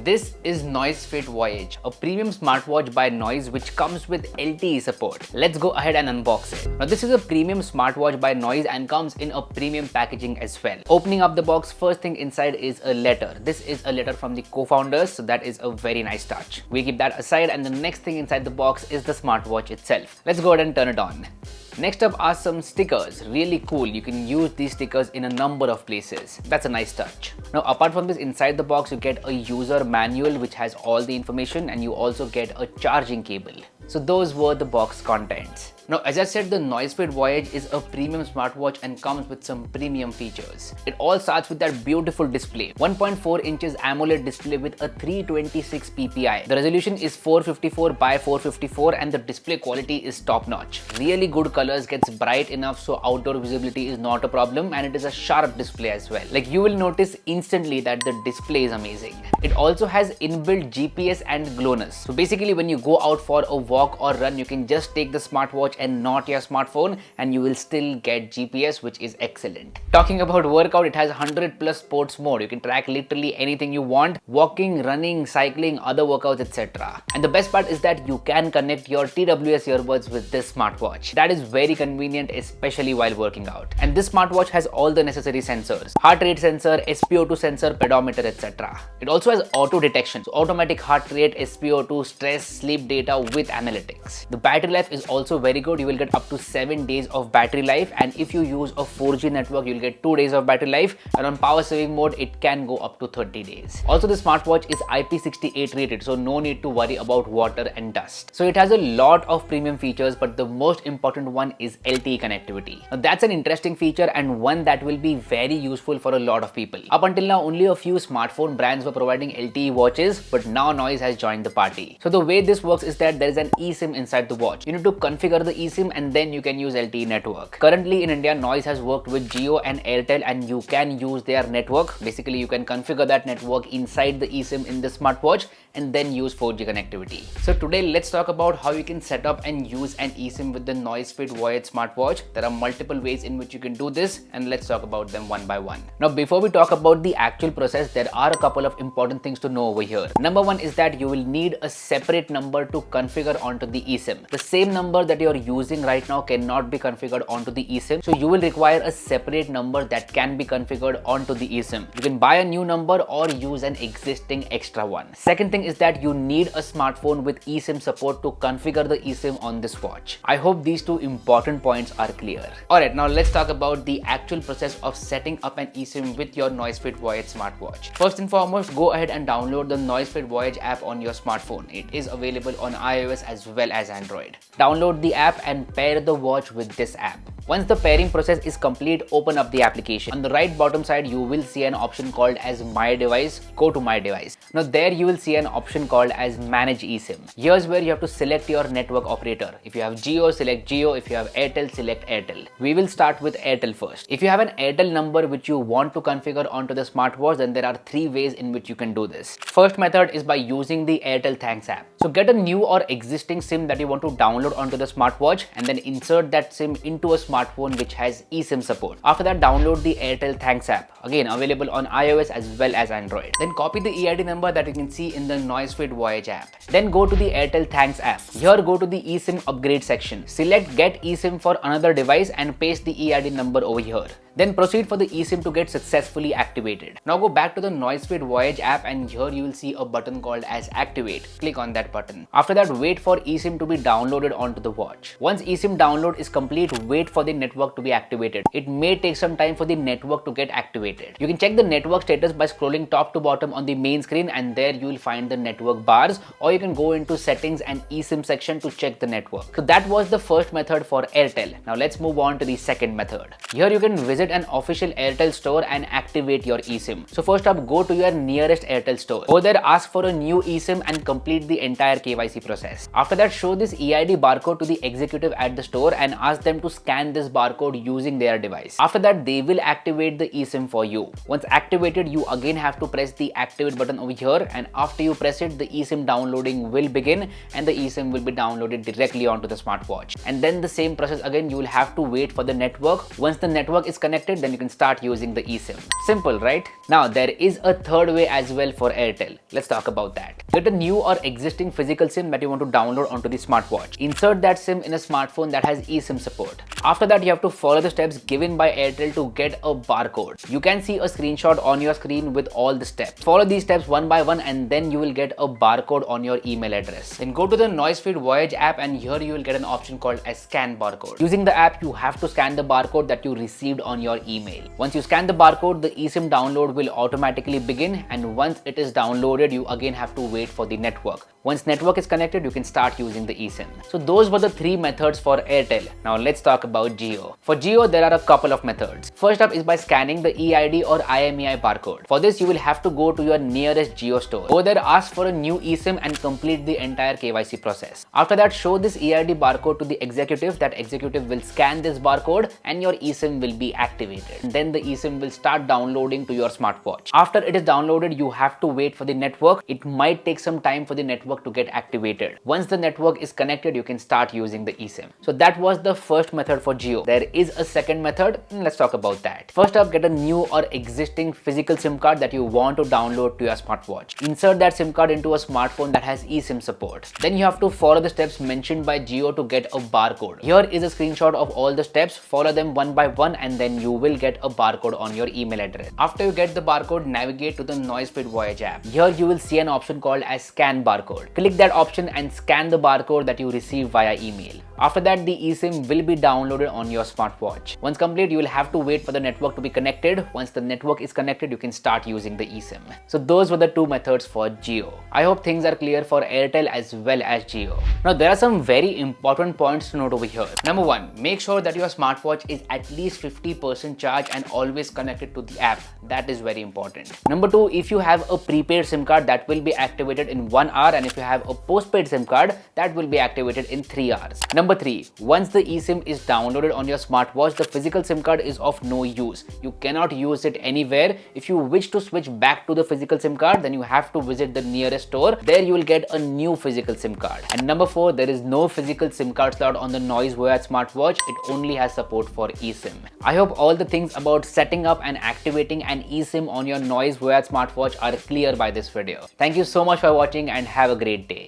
This is NoiseFit Voyage, a premium smartwatch by Noise which comes with LTE support. Let's go ahead and unbox it. Now this is a premium smartwatch by Noise and comes in a premium packaging as well. Opening up the box, first thing inside is a letter. This is a letter from the co-founders, so that is a very nice touch. We keep that aside and the next thing inside the box is the smartwatch itself. Let's go ahead and turn it on. Next up are some stickers. Really cool. You can use these stickers in a number of places. That's a nice touch. Now apart from this, inside the box you get a user manual which has all the information and you also get a charging cable. So those were the box contents. Now as I said, the NoiseFit Voyage is a premium smartwatch and comes with some premium features. It all starts with that beautiful display. 1.4 inches AMOLED display with a 326 ppi. The resolution is 454 by 454 and the display quality is top notch. Really good colors, gets bright enough so outdoor visibility is not a problem, and it is a sharp display as well. Like you will notice instantly that the display is amazing. It also has inbuilt GPS and Glonass. So basically when you go out for a walk or run, you can just take the smartwatch and not your smartphone and you will still get GPS, which is excellent. Talking about workout, it has 100+ sports mode. You can track literally anything you want: walking, running, cycling, other workouts, etc. And the best part is that you can connect your TWS earbuds with this smartwatch. That is very convenient, especially while working out. And this smartwatch has all the necessary sensors: heart rate sensor, SpO2 sensor, pedometer, etc. It also has auto detection, so automatic heart rate, SpO2, stress, sleep data with analytics. The battery life is also very good. You will get up to 7 days of battery life, and if you use a 4G network you'll get 2 days of battery life, and on power saving mode it can go up to 30 days. Also the smartwatch is IP68 rated, so no need to worry about water and dust. So it has a lot of premium features, but the most important one is LTE connectivity. Now that's an interesting feature and one that will be very useful for a lot of people. Up until now only a few smartphone brands were providing LTE watches, but now Noise has joined the party. So the way this works is that there is an eSIM inside the watch. You need to configure the eSIM and then you can use LTE network. Currently in India, Noise has worked with Jio and Airtel and you can use their network. Basically, you can configure that network inside the eSIM in the smartwatch and then use 4G connectivity. So today let's talk about how you can set up and use an eSIM with the NoiseFit Voyage smartwatch. There are multiple ways in which you can do this and let's talk about them one by one. Now before we talk about the actual process, there are a couple of important things to know over here. Number one is that you will need a separate number to configure onto the eSIM. The same number that you're using right now cannot be configured onto the eSIM, so you will require a separate number that can be configured onto the eSIM. You can buy a new number or use an existing extra one. Second thing is that you need a smartphone with eSIM support to configure the eSIM on this watch. I hope these two important points are clear. Alright, now let's talk about the actual process of setting up an eSIM with your NoiseFit Voyage smartwatch. First and foremost, go ahead and download the NoiseFit Voyage app on your smartphone. It is available on iOS as well as Android. Download the app and pair the watch with this app. Once the pairing process is complete, open up the application. On the right bottom side, you will see an option called as My Device. Go to My Device. Now there you will see an option called as Manage eSIM. Here's where you have to select your network operator. If you have Jio, select Jio. If you have Airtel, select Airtel. We will start with Airtel first. If you have an Airtel number which you want to configure onto the smartwatch, then there are 3 ways in which you can do this. First method is by using the Airtel Thanks app. So get a new or existing SIM that you want to download onto the smartwatch and then insert that SIM into a smartphone which has eSIM support. After that, download the Airtel Thanks app, again available on iOS as well as Android. Then copy the EID number that you can see in the NoiseFit Voyage app. Then go to the Airtel Thanks app. Here go to the eSIM upgrade section. Select Get eSIM for another device and paste the EID number over here. Then proceed for the eSIM to get successfully activated. Now go back to the NoiseFit Voyage app and here you will see a button called as Activate. Click on that button. After that, wait for eSIM to be downloaded onto the watch. Once eSIM download is complete, wait for the network to be activated. It may take some time for the network to get activated. You can check the network status by scrolling top to bottom on the main screen and there you will find the network bars, or you can go into settings and eSIM section to check the network. So that was the first method for Airtel. Now let's move on to the second method. Here you can visit an official Airtel store and activate your eSIM. So first up, go to your nearest Airtel store. Over there, ask for a new eSIM and complete the entire KYC process. After that, show this EID barcode to the executive at the store and ask them to scan this barcode using their device. After that, they will activate the eSIM for you. Once activated, you again have to press the activate button over here, and after you press it, the eSIM downloading will begin and the eSIM will be downloaded directly onto the smartwatch. And then the same process again, you will have to wait for the network. Once the network is connected, connected, then you can start using the eSIM. Simple, right? Now there is a third way as well for Airtel. Let's talk about that. Get a new or existing physical SIM that you want to download onto the smartwatch. Insert that SIM in a smartphone that has eSIM support. After that, you have to follow the steps given by Airtel to get a barcode. You can see a screenshot on your screen with all the steps. Follow these steps one by one and then you will get a barcode on your email address. Then go to the NoiseFit Voyage app and here you will get an option called as scan barcode. Using the app, you have to scan the barcode that you received on your email. Once you scan the barcode, the eSIM download will automatically begin, and once it is downloaded, you again have to wait for the network. Once network is connected, you can start using the eSIM. So those were the three methods for Airtel. Now let's talk about Jio. For Jio, there are a couple of methods. First up is by scanning the EID or IMEI barcode. For this, you will have to go to your nearest Jio store. Go there, ask for a new eSIM and complete the entire KYC process. After that, show this EID barcode to the executive. That executive will scan this barcode and your eSIM will be activated. Then the eSIM will start downloading to your smartwatch. After it is downloaded, you have to wait for the network. It might take some time for the network to get activated. Once the network is connected, you can start using the eSIM. So that was the first method for Jio. There is a second method. Let's talk about that. First up, get a new or existing physical SIM card that you want to download to your smartwatch. Insert that SIM card into a smartphone that has eSIM support. Then you have to follow the steps mentioned by Jio to get a barcode. Here is a screenshot of all the steps. Follow them one by one and then you will get a barcode on your email address. After you get the barcode, navigate to the NoiseFit Voyage app. Here you will see an option called as scan barcode. Click that option and scan the barcode that you received via email. After that, the eSIM will be downloaded on your smartwatch. Once complete, you will have to wait for the network to be connected. Once the network is connected, you can start using the eSIM. So those were the two methods for Jio. I hope things are clear for Airtel as well as Jio. Now there are some very important points to note over here. Number one, make sure that your smartwatch is at least 50% charged and always connected to the app. That is very important. Number two, if you have a prepaid SIM card, that will be activated in 1 hour, and if you have a postpaid SIM card, that will be activated in 3 hours. Number three, once the eSIM is downloaded on your smartwatch, the physical SIM card is of no use. You cannot use it anywhere. If you wish to switch back to the physical SIM card, then you have to visit the nearest store. There you will get a new physical SIM card. And number four, there is no physical SIM card slot on the Noise Voyage smartwatch. It only has support for eSIM. I hope all the things about setting up and activating an eSIM on your Noise Voyage smartwatch are clear by this video. Thank you so much for watching and have a great day.